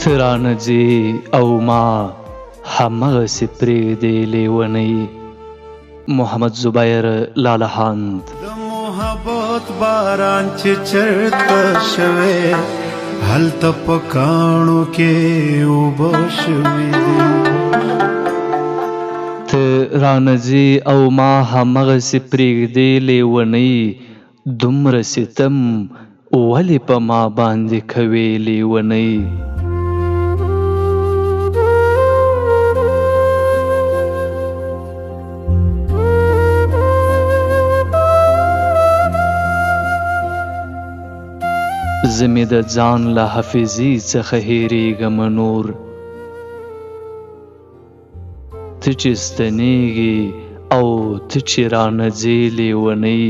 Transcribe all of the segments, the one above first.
ته رانه ځې او ما همغسې پرېږدې لیونۍ. محمد زبیر لالهاند. د محبت باران چې چرته شوی هلته په کاڼو کې اوبه شوي دي. ته رانه ځې او ما همغسې پرېږدې لیونۍ. دومره ستم ولې په ما باندې کوې لیونۍ. زه مې د ځان له حافظې څخه هېرېږم نور. ته چې ستنېږې او ته چې رانه ځې لیونۍ.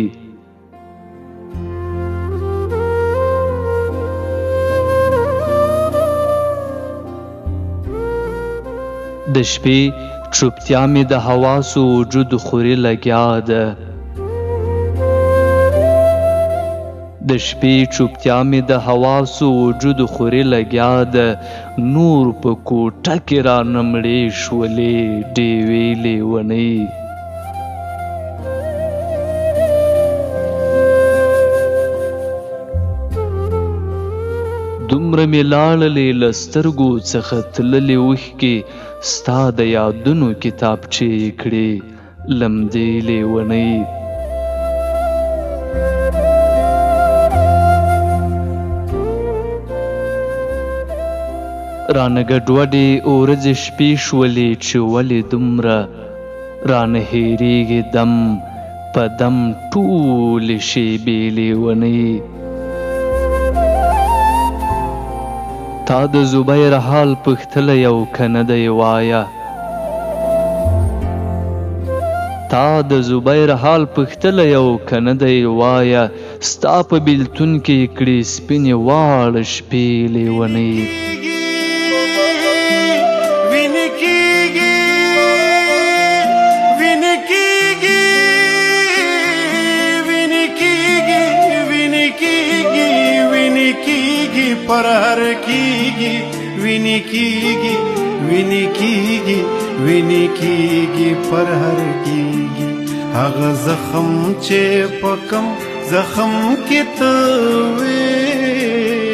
د شپې چوپتیا مې د حواسو وجود خوري لګیا ده. د شپې چوپتیا مې د حواسو وجود خوري لګیا ده. نور په کوټه کې رانه مړې شولې ډېوې لیونۍ. دومره مې لاړلې له سترګو څخه تللې اوښکې ستا د یادونو کتابچې یې کړې لمدې لیونۍ. رانه ګډوډې ورځې شپې شولې چې ولې دومره رانه هېرېږي دم په دم ټولې شېبې لیونۍ. تا د زبیر حال پوښتلی او که نه دی وایه. تا د زبیر حال پوښتلی او که نه دی وایه. ستا په بېلتون کې کړې سپینې واړه شپې لیونۍ. پر هر کیږي ویني کیږي ویني کیږي ویني کیږي پر هر کیږي هغه زخم چې په کم زخم کې ته وې.